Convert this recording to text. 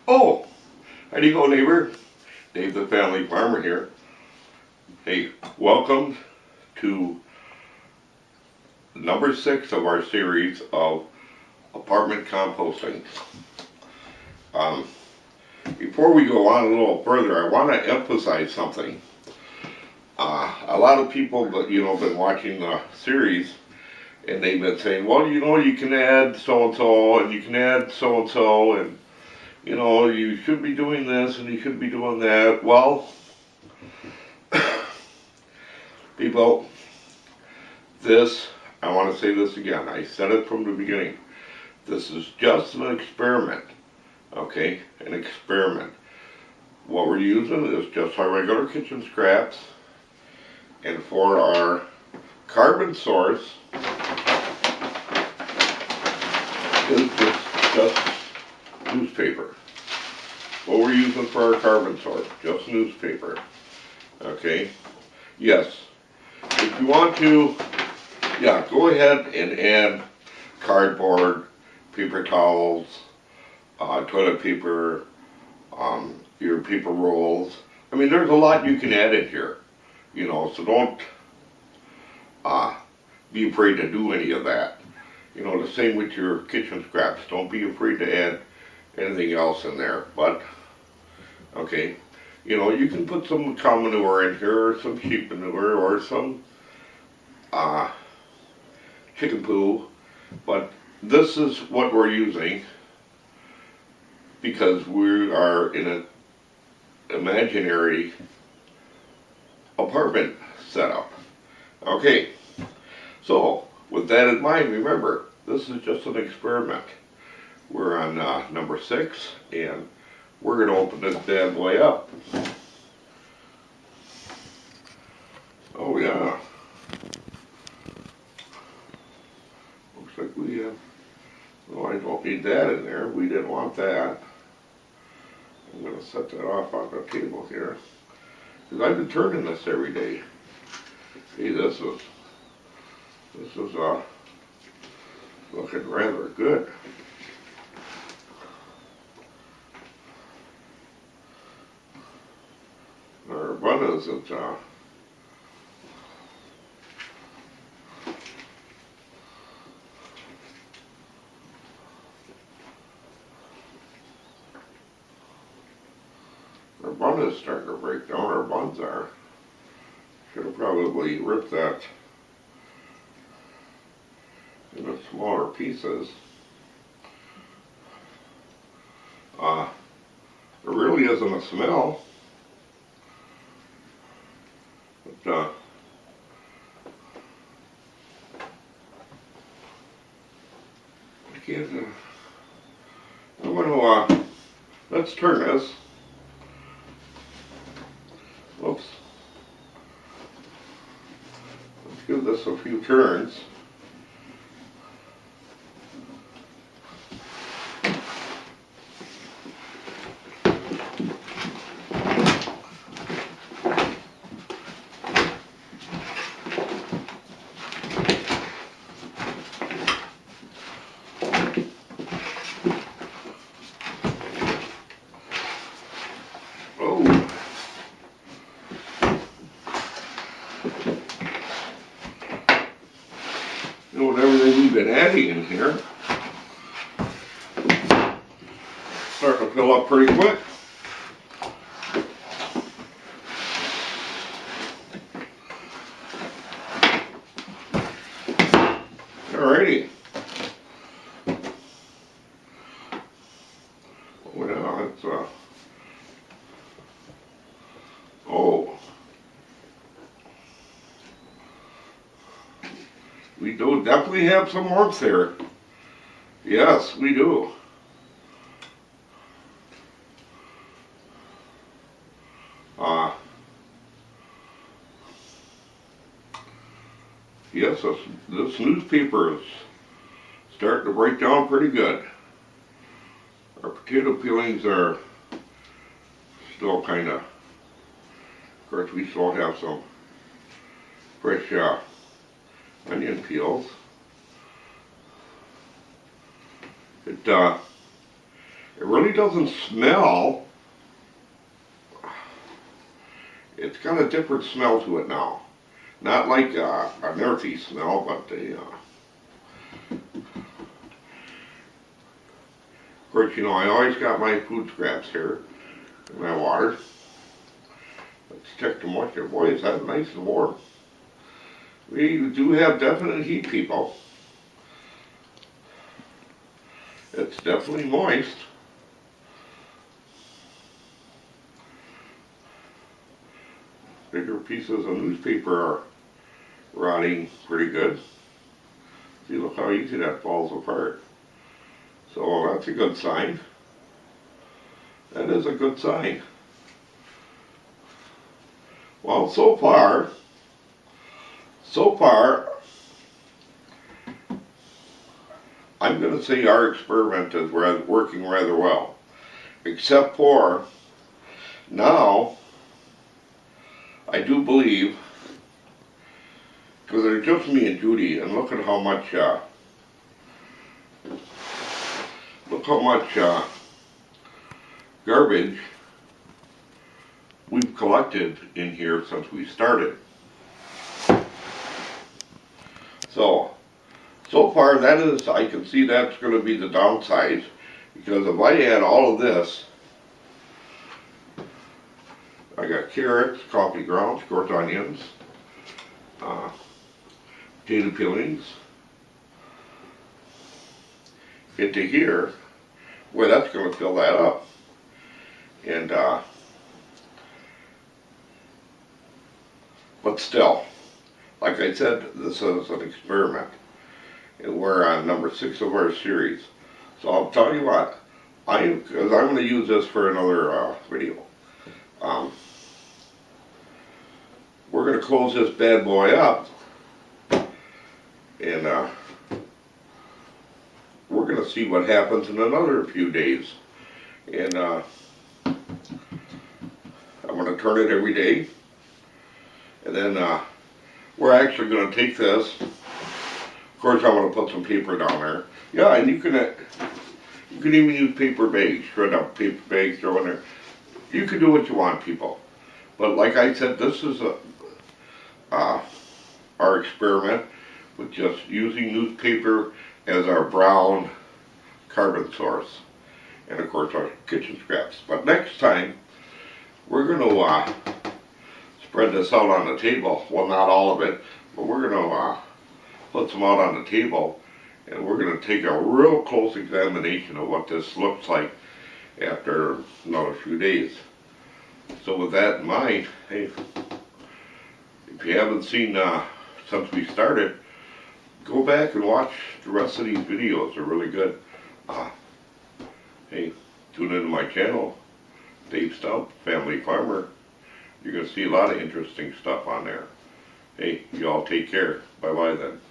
Oh, how do you go, neighbor? Dave the Family Farmer here. Hey, welcome to number 6 of our series of apartment composting. Before we go on a little further, I want to emphasize something. A lot of people that been watching the series, and they've been saying, well, you can add so and so, and you can add so and so, and you should be doing this and you should be doing that. Well, people, I want to say this again. I said it from the beginning. This is just an experiment, okay? An experiment. What we're using is just our regular kitchen scraps, and for our carbon source is just newspaper. What we're using for our carbon source, just newspaper. Okay? Yes. If you want to, go ahead and add cardboard, paper towels, toilet paper, your paper rolls. I mean, there's a lot you can add in here, so don't be afraid to do any of that. The same with your kitchen scraps. Don't be afraid to add anything else in there. But, okay, you can put some cow manure in here, or some sheep manure, or some chicken poo. But this is what we're using because we are in an imaginary apartment setup. Okay, so with that in mind, remember, this is just an experiment. We're on number 6, and we're going to open this bad boy up. Oh yeah. Looks like we have, oh, I don't need that in there. We didn't want that. I'm going to set that off on the table here. Because I've been turning this every day. See, this is looking rather good. Our bun isn't our bun is starting to break down. Our buns are. Should have probably ripped that into smaller pieces. There really isn't a smell. But, I can't, I'm going to, let's turn this. Whoops. Let's give this a few turns. With everything we've been adding in here, starting to fill up pretty quick. Alrighty. Well, it's oh. We do definitely have some warmth here. Yes, we do. Yes, this newspaper is starting to break down pretty good. Our potato peelings are still kind of course, we still have some fresh onion peels. It It really doesn't smell. It's got a different smell to it now. Not like an earthy smell, but of course, you know, I always got my food scraps here in my water. Let's check the moisture. Boy, is that nice and warm. We do have definite heat, people. It's definitely moist. Bigger pieces of newspaper are rotting pretty good. See, look how easy that falls apart. So that's a good sign. That is a good sign. Well, so far, I'm going to say our experiment is working rather well. Except for now, I do believe, because they're just me and Judy, and look how much garbage we've collected in here since we started. So far that is, I can see that's going to be the downside, because if I add all of this, I got carrots, coffee grounds, of course onions, potato peelings, into here, boy, that's going to fill that up. And but still, like I said, this is an experiment, and we're on number 6 of our series. So I'll tell you what, because I'm going to use this for another video. We're going to close this bad boy up, and we're going to see what happens in another few days. And I'm going to turn it every day, and then we're actually going to take this. Of course, I'm going to put some paper down there. Yeah, and you can even use paper bags, shred up paper bags, throw in there. You can do what you want, people. But like I said, this is our experiment with just using newspaper as our brown carbon source, and of course our kitchen scraps. But next time, we're going to spread this out on the table. Well, not all of it, but we're going to put some out on the table, and we're going to take a real close examination of what this looks like after another few days. So with that in mind, hey, if you haven't seen since we started, go back and watch the rest of these videos. They're really good. Hey, tune into my channel, Dave Stump, Family Farmer. You're going to see a lot of interesting stuff on there. Hey, you all take care. Bye-bye then.